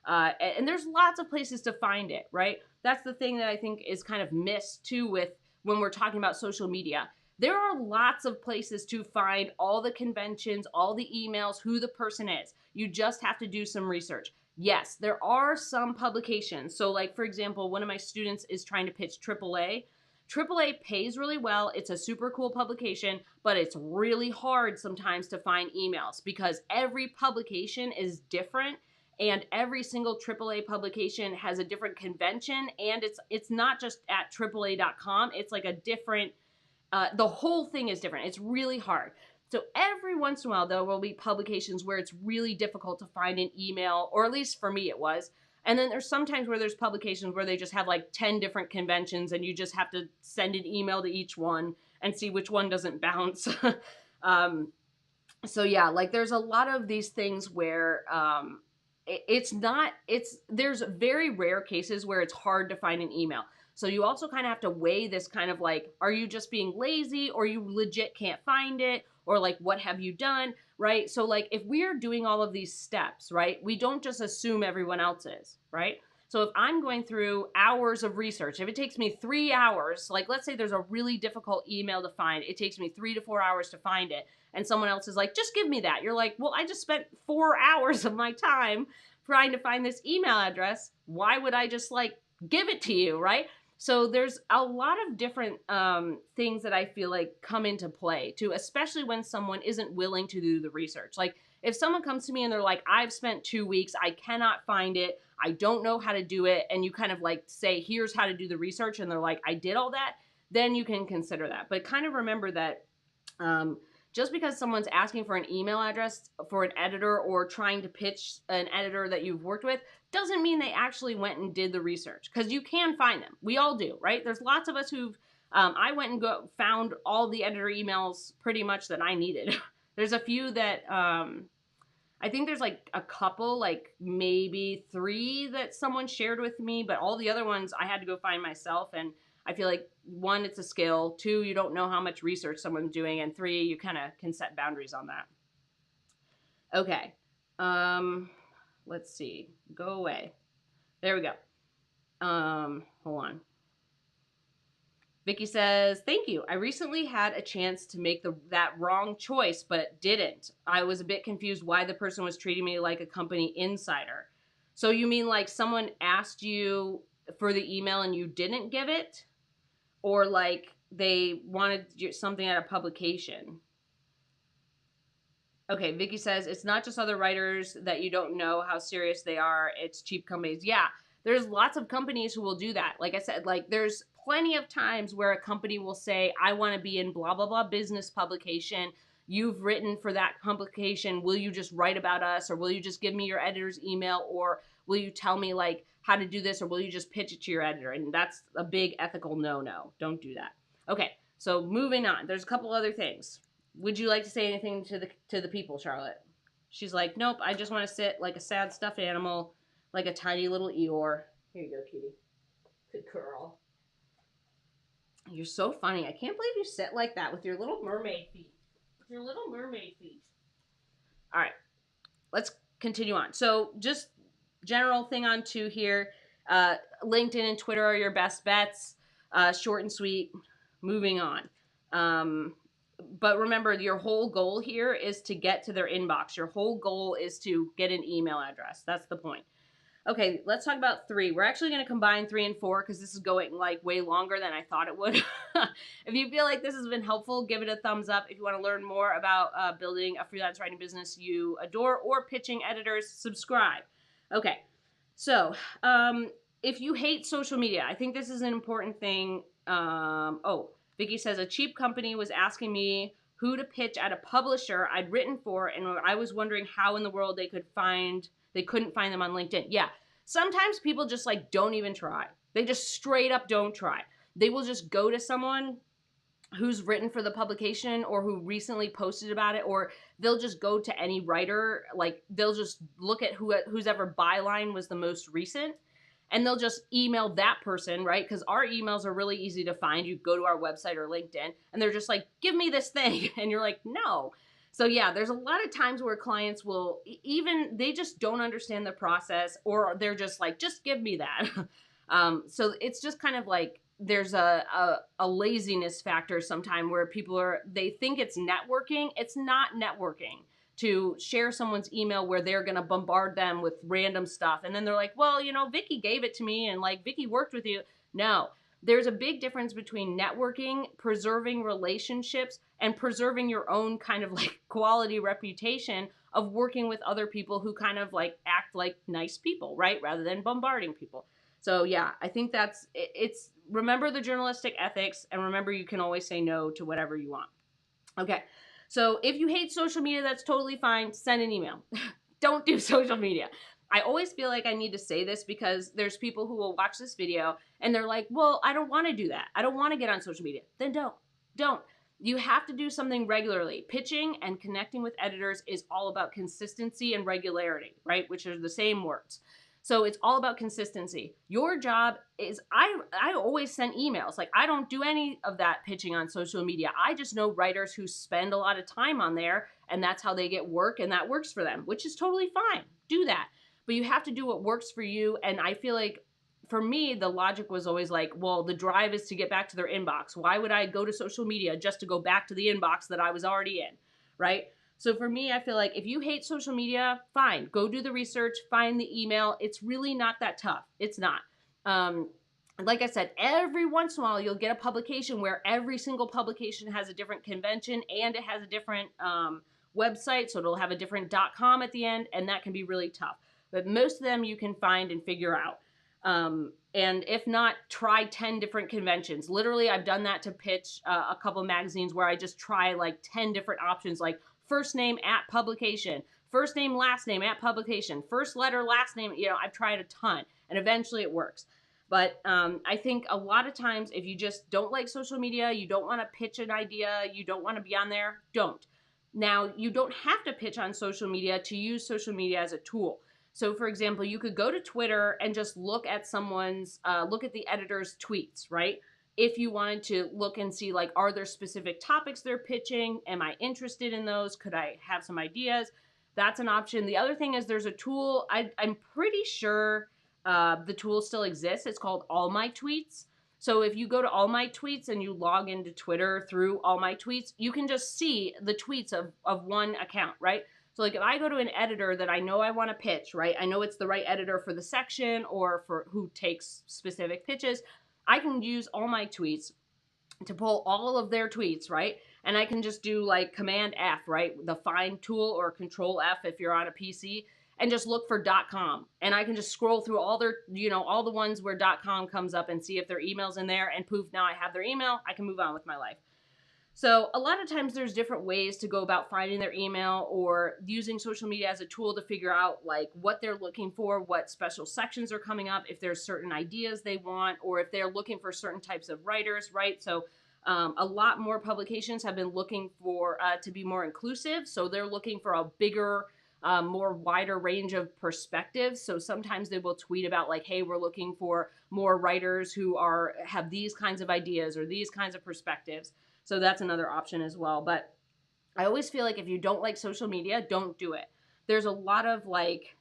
And there's lots of places to find it, right? That's the thing that I think is kind of missed too with when we're talking about social media. There are lots of places to find all the conventions, all the emails, who the person is. You just have to do some research. Yes, there are some publications. So like, for example, one of my students is trying to pitch AAA. AAA pays really well. It's a super cool publication, but it's really hard sometimes to find emails because every publication is different and every single AAA publication has a different convention, and it's not just at AAA.com. It's like a different, the whole thing is different. It's really hard. So every once in a while, there will be publications where it's really difficult to find an email, or at least for me it was. And then there's sometimes where there's publications where they just have like 10 different conventions, and you just have to send an email to each one and see which one doesn't bounce. So yeah, like there's a lot of these things where there's very rare cases where it's hard to find an email. So you also kind of have to weigh this kind of like, are you just being lazy, or you legit can't find it, or like, what have you done, right? So like if we're doing all of these steps, right, we don't just assume everyone else is, right? So if I'm going through hours of research, if it takes me 3 hours, like let's say there's a really difficult email to find, it takes me 3 to 4 hours to find it, and someone else is like, just give me that. You're like, well, I just spent 4 hours of my time trying to find this email address. Why would I just like give it to you, right? So there's a lot of different things that I feel like come into play too, especially when someone isn't willing to do the research. Like if someone comes to me and they're like, I've spent 2 weeks, I cannot find it, I don't know how to do it, and you kind of like say, here's how to do the research, and they're like, I did all that, then you can consider that. But kind of remember that just because someone's asking for an email address for an editor or trying to pitch an editor that you've worked with doesn't mean they actually went and did the research, because you can find them. We all do, right? There's lots of us who've, I went and found all the editor emails pretty much that I needed. There's a few that, I think there's like a couple, like maybe 3 that someone shared with me, but all the other ones I had to go find myself. And I feel like 1, it's a skill. 2, you don't know how much research someone's doing. And 3, you kind of can set boundaries on that. Okay. Let's see. Go away. There we go. Hold on. Vicky says, thank you. I recently had a chance to make that wrong choice, but didn't. I was a bit confused why the person was treating me like a company insider. So you mean like someone asked you for the email and you didn't give it? Or like they wanted something at a publication? Okay, Vicky says, it's not just other writers that you don't know how serious they are. It's cheap companies. Yeah, there's lots of companies who will do that. Like I said, like there's plenty of times where a company will say, I want to be in blah, blah, blah business publication. You've written for that publication. Will you just write about us? Or will you just give me your editor's email? Or will you tell me like how to do this? Or will you just pitch it to your editor? And that's a big ethical no-no. Don't do that. Okay, so moving on. There's a couple other things. Would you like to say anything to the people, Charlotte? She's like, nope, I just want to sit like a sad stuffed animal, like a tiny little Eeyore. Here you go, kitty. Good girl. You're so funny. I can't believe you sit like that with your little mermaid feet. With your little mermaid feet. All right, let's continue on. So just general thing on 2 here. LinkedIn and Twitter are your best bets. Short and sweet. Moving on. But remember, your whole goal here is to get to their inbox. Your whole goal is to get an email address. That's the point. Okay, let's talk about 3. We're actually going to combine 3 and 4 because this is going like way longer than I thought it would. If you feel like this has been helpful, give it a thumbs up. If you want to learn more about building a freelance writing business you adore or pitching editors, subscribe. Okay, so if you hate social media, I think this is an important thing. Vicky says, a cheap company was asking me who to pitch at a publisher I'd written for, and I was wondering how in the world they couldn't find them on LinkedIn. Yeah, sometimes people just like don't even try. They just straight up don't try. They will just go to someone who's written for the publication or who recently posted about it, or they'll just go to any writer, like they'll just look at whose ever byline was the most recent, and they'll just email that person, right? Because our emails are really easy to find. You go to our website or LinkedIn, and they're just like, give me this thing. And you're like, no. So yeah, there's a lot of times where clients will, even, they just don't understand the process, or they're just like, just give me that. So it's just kind of like, there's a laziness factor sometimes where they think it's networking. It's not networking to share someone's email where they're going to bombard them with random stuff. And then they're like, well, Vicky gave it to me and like Vicky worked with you. No, there's a big difference between networking, preserving relationships, and preserving your own kind of like quality reputation of working with other people who kind of like act like nice people, right? Rather than bombarding people. So yeah, I think it's remember the journalistic ethics, and remember you can always say no to whatever you want. Okay. So if you hate social media, that's totally fine. Send an email. Don't do social media. I always feel like I need to say this because there's people who will watch this video and they're like, well, I don't want to do that. I don't want to get on social media. Then don't. You have to do something regularly. Pitching and connecting with editors is all about consistency and regularity, right? Which are the same words. So it's all about consistency. Your job is, I always send emails. Like I don't do any of that pitching on social media. I just know writers who spend a lot of time on there, and that's how they get work, and that works for them, which is totally fine. Do that. But you have to do what works for you. And I feel like for me, the logic was always like, well, the drive is to get back to their inbox. Why would I go to social media just to go back to the inbox that I was already in, right? So for me, I feel like if you hate social media, fine. Go do the research, find the email. It's really not that tough. It's not. Like I said, every once in a while, you'll get a publication where every single publication has a different convention and it has a different website. So it'll have a different .com at the end, and that can be really tough. But most of them you can find and figure out. And if not, try 10 different conventions. Literally, I've done that to pitch a couple magazines where I just try like 10 different options, like first name at publication, first name, last name at publication, first letter, last name. I've tried a ton, and eventually it works. But I think a lot of times if you just don't like social media, you don't want to pitch an idea, you don't want to be on there, don't. Now, you don't have to pitch on social media to use social media as a tool. So for example, you could go to Twitter and just look at look at the editor's tweets, right? If you wanted to look and see, like, are there specific topics they're pitching? Am I interested in those? Could I have some ideas? That's an option. The other thing is there's a tool. I'm pretty sure the tool still exists. It's called All My Tweets. So if you go to All My Tweets and you log into Twitter through All My Tweets, you can just see the tweets of one account, right? So like if I go to an editor that I know I want to pitch, right? I know it's the right editor for the section or for who takes specific pitches. I can use All My Tweets to pull all of their tweets, right? And I can just do like Command F, right? The find tool, or Control F if you're on a PC, and just look for .com. And I can just scroll through all their, all the ones where .com comes up and see if their email's in there, and poof, now I have their email. I can move on with my life. So a lot of times there's different ways to go about finding their email or using social media as a tool to figure out like what they're looking for, what special sections are coming up, if there's certain ideas they want, or if they're looking for certain types of writers, right? So a lot more publications have been looking for to be more inclusive. So they're looking for a bigger, more wider range of perspectives. So sometimes they will tweet about like, hey, we're looking for more writers who have these kinds of ideas or these kinds of perspectives. So that's another option as well. But I always feel like if you don't like social media, don't do it. There's a lot of like,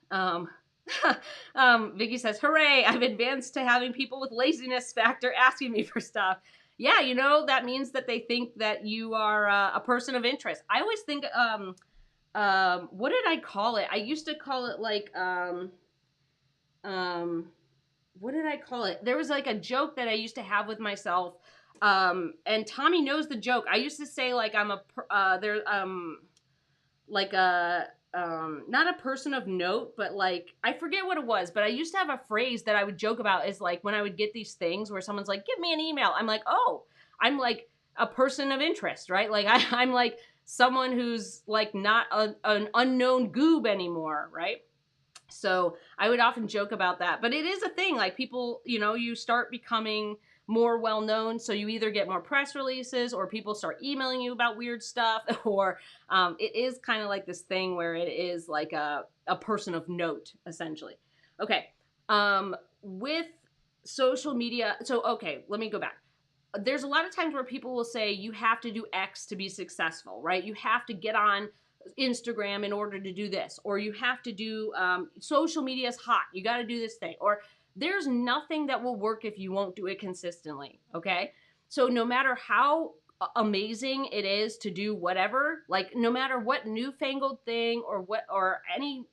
Vicky says, hooray, I've advanced to having people with laziness factor asking me for stuff. Yeah, that means that they think that you are a person of interest. I always think, what did I call it? I used to call it like, what did I call it? There was like a joke that I used to have with myself. And Tommy knows the joke. I used to say like I'm not a person of note, but like I forget what it was, but I used to have a phrase that I would joke about is like when I would get these things where someone's like, give me an email. I'm like, oh, I'm like a person of interest, right? Like I'm like someone who's like not an unknown goob anymore, right? So I would often joke about that, but it is a thing. Like people, you know, you start becoming more well known, so you either get more press releases or people start emailing you about weird stuff, or it is kind of like this thing where it is like a person of note, essentially. Okay, with social media, so okay, let me go back. There's a lot of times where people will say you have to do X to be successful, right? You have to get on Instagram in order to do this, or you have to do social media is hot. You got to do this thing, or there's nothing that will work if you won't do it consistently. Okay. So no matter how amazing it is to do whatever, like no matter what newfangled thing or what, or any,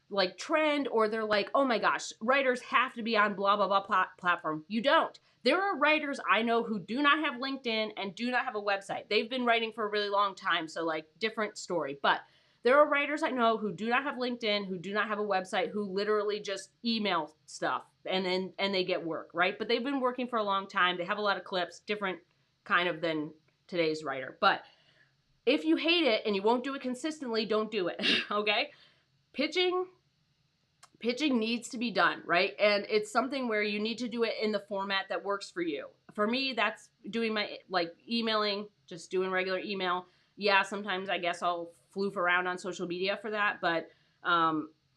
like trend, or they're like, oh my gosh, writers have to be on blah, blah, blah platform. You don't. There are writers I know who do not have LinkedIn and do not have a website. They've been writing for a really long time, so like different story. But there are writers I know who do not have LinkedIn, who do not have a website, who literally just email stuff and they get work, right? But they've been working for a long time. They have a lot of clips, different kind of than today's writer. But if you hate it and you won't do it consistently, don't do it, okay? Pitching needs to be done, right? And it's something where you need to do it in the format that works for you. For me, that's doing my, like emailing, just doing regular email. Yeah, sometimes I guess I'll floof around on social media for that, but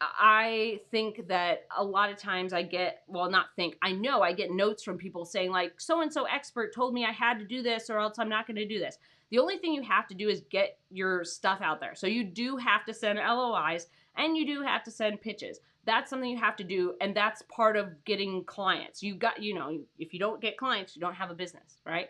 I think that a lot of times I get, well, not think, I know I get notes from people saying like, so-and-so expert told me I had to do this or else I'm not going to do this. The only thing you have to do is get your stuff out there. So you do have to send LOIs and you do have to send pitches. That's something you have to do, and that's part of getting clients. You got, you know, if you don't get clients, you don't have a business, right?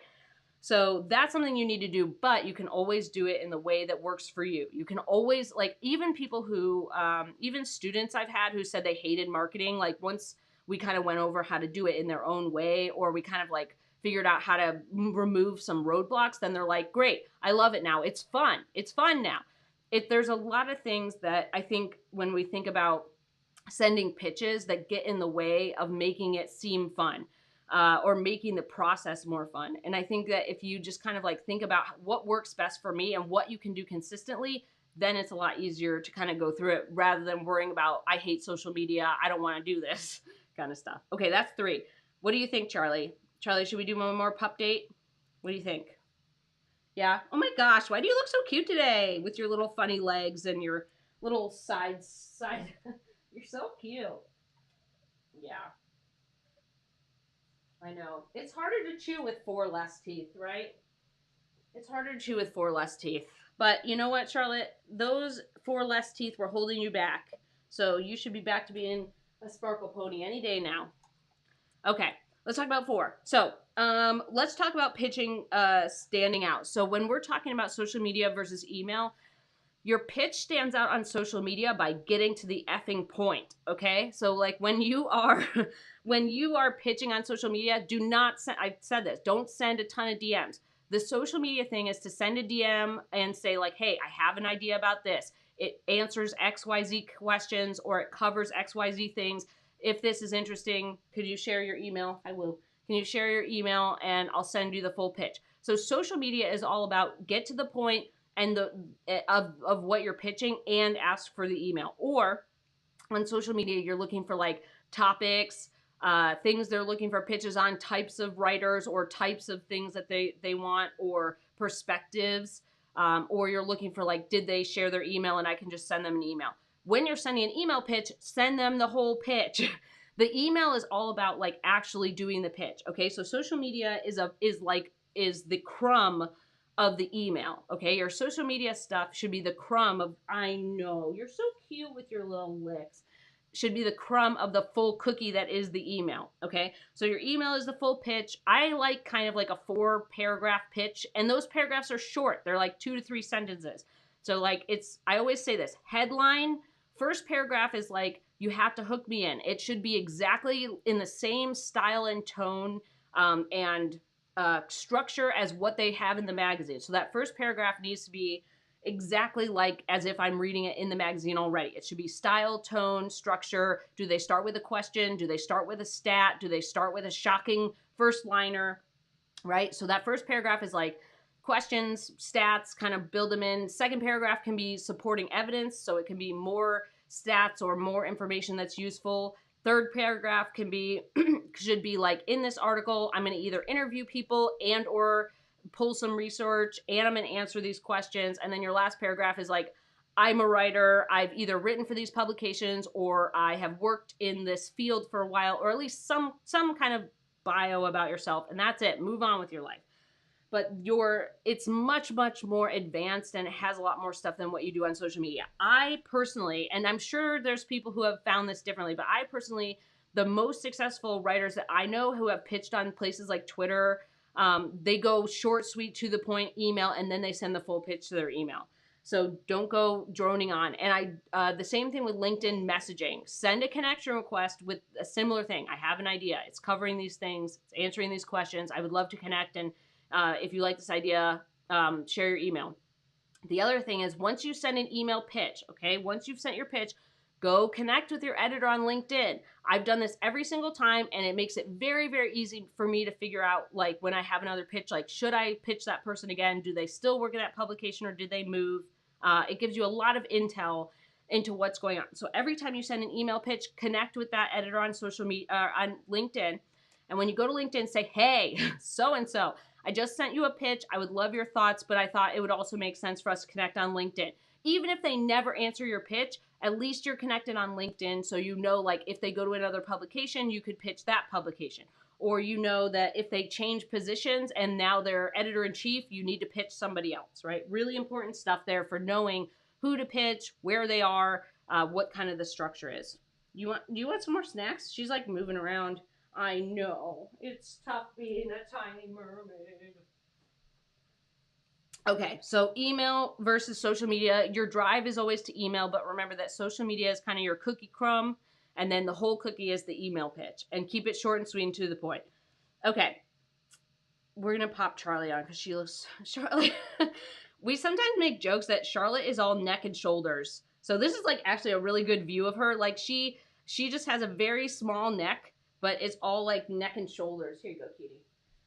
So that's something you need to do, but you can always do it in the way that works for you. You can always, like, even people who, even students I've had who said they hated marketing, like once we kind of went over how to do it in their own way, or we kind of like figured out how to remove some roadblocks, then they're like, great, I love it now. It's fun. It's fun now. There's a lot of things that I think when we think about sending pitches that get in the way of making it seem fun, or making the process more fun. And I think that if you just kind of like think about what works best for me and what you can do consistently, then it's a lot easier to kind of go through it rather than worrying about, I hate social media, I don't want to do this kind of stuff. Okay, that's 3. What do you think, Charlie? Charlie, should we do one more pup date? What do you think? Yeah? Oh my gosh, why do you look so cute today with your little funny legs and your little side You're so cute. Yeah. I know. It's harder to chew with 4 less teeth, right? It's harder to chew with 4 less teeth. But you know what, Charlotte? Those 4 less teeth were holding you back. So you should be back to being a sparkle pony any day now. Okay, let's talk about 4. So let's talk about pitching standing out. So when we're talking about social media versus email, your pitch stands out on social media by getting to the effing point, okay? So like when you are pitching on social media, do not send, I said this, don't send a ton of DMs. The social media thing is to send a DM and say like, hey, I have an idea about this. It answers XYZ questions or it covers XYZ things. If this is interesting, could you share your email? I will. Can you share your email and I'll send you the full pitch. So social media is all about get to the point and of what you're pitching and ask for the email. Or on social media, you're looking for like topics, things they're looking for pitches on, types of writers or types of things that they want, or perspectives, or you're looking for like, did they share their email and I can just send them an email. When you're sending an email pitch, send them the whole pitch. The email is all about like actually doing the pitch. Okay, so social media is the crumb of the email. Okay, your social media stuff should be the crumb of, I know, you're so cute with your little licks, should be the crumb of the full cookie that is the email. Okay, so your email is the full pitch. I like kind of like a 4-paragraph pitch, and those paragraphs are short. They're like 2 to 3 sentences. So like I always say this, headline, first paragraph is like, you have to hook me in. It should be exactly in the same style and tone and structure as what they have in the magazine. So that first paragraph needs to be exactly like as if I'm reading it in the magazine already. It should be style, tone, structure. Do they start with a question? Do they start with a stat? Do they start with a shocking first liner? right? So that first paragraph is like questions, stats, kind of build them in. Second paragraph can be supporting evidence, so it can be more stats or more information that's useful. Third paragraph can be should be like, in this article, I'm going to either interview people and or pull some research, and I'm going to answer these questions. And then your last paragraph is like, I'm a writer. I've either written for these publications or I have worked in this field for a while, or at least some kind of bio about yourself, and that's it. Move on with your life. But it's much more advanced, and it has a lot more stuff than what you do on social media. I personally, and I'm sure there's people who have found this differently, but I personally, the most successful writers that I know who have pitched on places like Twitter, they go short, sweet, to the point email, and then they send the full pitch to their email. So don't go droning on. And the same thing with LinkedIn messaging. Send a connection request with a similar thing. I have an idea. It's covering these things. It's answering these questions. I would love to connect. And if you like this idea, share your email. The other thing is, once you send an email pitch, okay, once you've sent your pitch, go connect with your editor on LinkedIn. I've done this every single time, and it makes it very easy for me to figure out, like, when I have another pitch, like, should I pitch that person again? Do they still work at that publication, or did they move? It gives you a lot of intel into what's going on. So every time you send an email pitch, connect with that editor on social media, on LinkedIn. And when you go to LinkedIn, say, hey, so-and-so, I just sent you a pitch. I would love your thoughts, but I thought it would also make sense for us to connect on LinkedIn. Even if they never answer your pitch, at least you're connected on LinkedIn, so you know, like, if they go to another publication, you could pitch that publication. Or you know that if they change positions and now they're editor-in-chief, you need to pitch somebody else, right? Really important stuff there for knowing who to pitch, where they are, what kind of the structure is. Do you want some more snacks? She's like moving around. I know. It's tough being a tiny mermaid. Okay, so email versus social media. Your drive is always to email, but remember that social media is kind of your cookie crumb, and then the whole cookie is the email pitch. And keep it short and sweet and to the point. Okay, we're going to pop Charlie on because she looks... Charlotte... We sometimes make jokes that Charlotte is all neck and shoulders. So this is like actually a really good view of her. Like she just has a very small neck, but it's all like neck and shoulders. Here you go, cutie.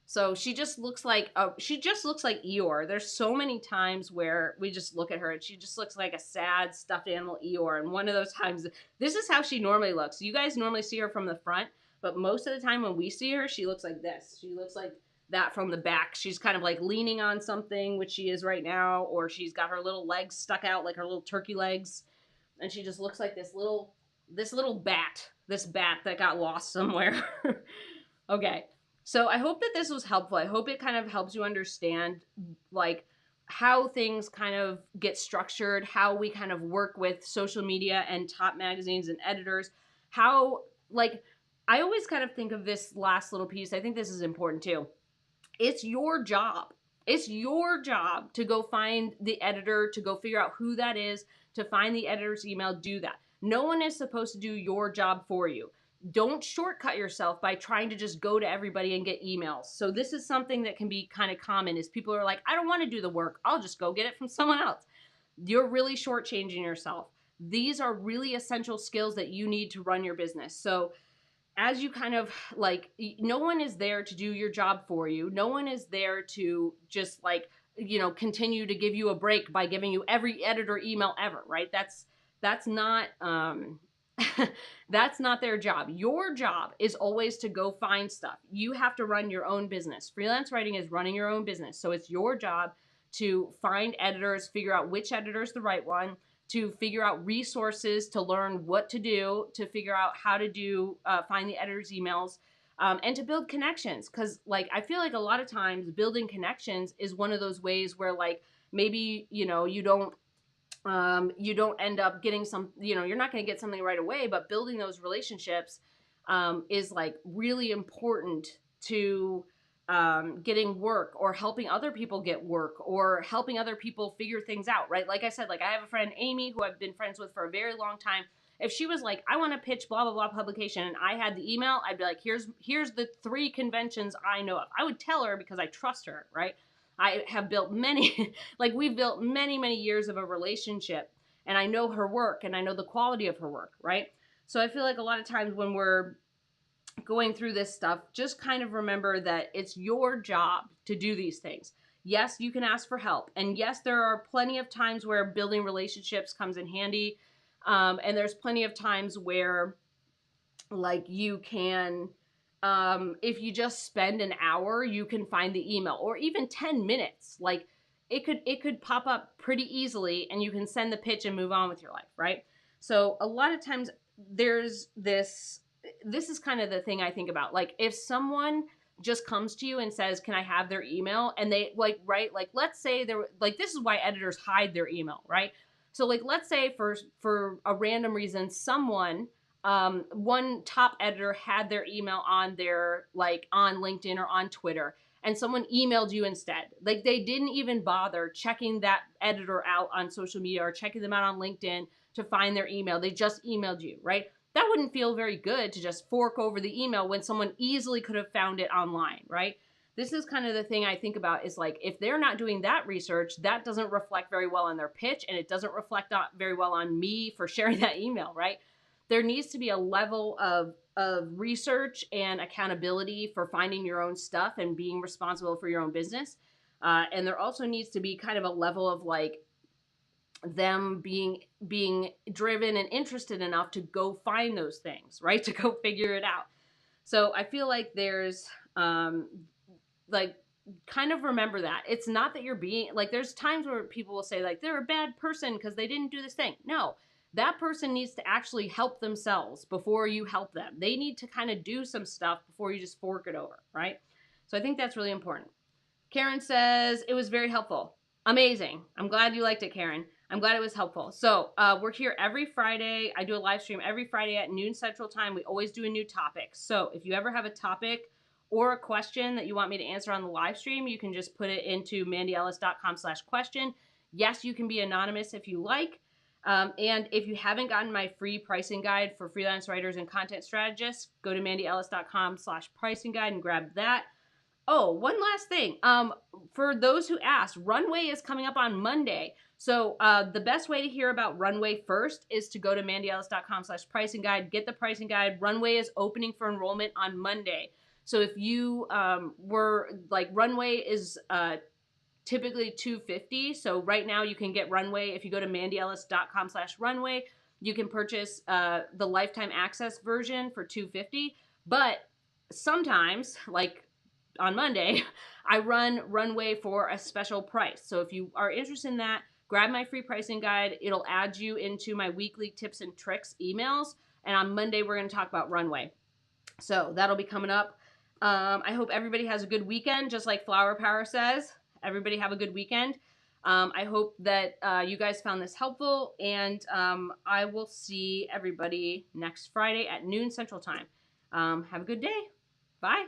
So she just looks like Eeyore. There's so many times where we just look at her and she just looks like a sad stuffed animal Eeyore. And one of those times, this is how she normally looks. You guys normally see her from the front, but most of the time when we see her, she looks like this. She looks like that from the back. She's kind of like leaning on something, which she is right now, or she's got her little legs stuck out like her little turkey legs, and she just looks like this little bat that got lost somewhere. Okay, so I hope that this was helpful. I hope it kind of helps you understand, like, how things kind of get structured, how we kind of work with social media and top magazines and editors, how, like, I always kind of think of this last little piece. I think this is important too. It's your job. It's your job to go find the editor, to go figure out who that is, to find the editor's email, do that. No one is supposed to do your job for you. Don't shortcut yourself by trying to just go to everybody and get emails. So this is something that can be kind of common, is people are like, I don't want to do the work. I'll just go get it from someone else. You're really shortchanging yourself. These are really essential skills that you need to run your business. So as you kind of like, no one is there to do your job for you. No one is there to just like, continue to give you a break by giving you every editor email ever, right? That's not, that's not their job. Your job is always to go find stuff. You have to run your own business. Freelance writing is running your own business. So it's your job to find editors, figure out which editor is the right one, to figure out resources, to learn what to do, to figure out how to do, find the editor's emails, and to build connections. Because, like, I feel like a lot of times building connections is one of those ways where, like, maybe, you don't end up getting you're not going to get something right away, but building those relationships is, like, really important to getting work, or helping other people get work, or helping other people figure things out, right? Like I said, like, I have a friend, Amy, who I've been friends with for a very long time. If she was like, I want to pitch blah, blah, blah publication, and I had the email, I'd be like, here's the 3 conventions I know of. I would tell her because I trust her, right? I have built many, like, we've built many years of a relationship, and I know her work, and I know the quality of her work, right? So I feel like a lot of times when we're going through this stuff, just kind of remember that it's your job to do these things. Yes, you can ask for help. And yes, there are plenty of times where building relationships comes in handy. And there's plenty of times where, like, you can, if you just spend an hour, you can find the email, or even 10 minutes. Like, it could pop up pretty easily, and you can send the pitch and move on with your life, right? So a lot of times there's this is kind of the thing I think about. Like, if someone just comes to you and says, "Can I have their email?" and they like, right, like, let's say they're like, this is why editors hide their email, right? So, like, let's say for a random reason, someone, one top editor had their email on their, like, on LinkedIn or on Twitter, and someone emailed you instead. Like, they didn't even bother checking that editor out on social media or checking them out on LinkedIn to find their email. They just emailed you, right? That wouldn't feel very good to just fork over the email when someone easily could have found it online, right? This is kind of the thing I think about, is like, if they're not doing that research, that doesn't reflect very well on their pitch, and it doesn't reflect very well on me for sharing that email, right? There needs to be a level of research and accountability for finding your own stuff and being responsible for your own business. And there also needs to be kind of a level of, like, them being driven and interested enough to go find those things, right? To go figure it out. So I feel like there's, like, kind of remember that it's not that you're being, like, there's times where people will say, like, they're a bad person because they didn't do this thing. No, that person needs to actually help themselves before you help them. They need to kind of do some stuff before you just fork it over, right? So I think that's really important. Karen says, it was very helpful. Amazing. I'm glad you liked it, Karen. I'm glad it was helpful. So we're here every Friday. I do a live stream every Friday at noon Central Time. We always do a new topic. So if you ever have a topic or a question that you want me to answer on the live stream, you can just put it into mandyellis.com/question. Yes, you can be anonymous if you like. And if you haven't gotten my free pricing guide for freelance writers and content strategists, go to mandyellis.com/pricing guide and grab that. Oh, one last thing. For those who asked, Runway is coming up on Monday. So the best way to hear about Runway first is to go to mandyellis.com/pricing guide, get the pricing guide. Runway is opening for enrollment on Monday. So if you were like, Runway is typically $250. So right now you can get Runway. If you go to mandyellis.com/runway, you can purchase the lifetime access version for $250. But sometimes, like on Monday, I run Runway for a special price. So if you are interested in that, grab my free pricing guide. It'll add you into my weekly tips and tricks emails. And on Monday, we're going to talk about Runway. So that'll be coming up. I hope everybody has a good weekend, just like Flower Power says. Everybody have a good weekend. I hope that you guys found this helpful, and I will see everybody next Friday at noon Central Time. Have a good day. Bye.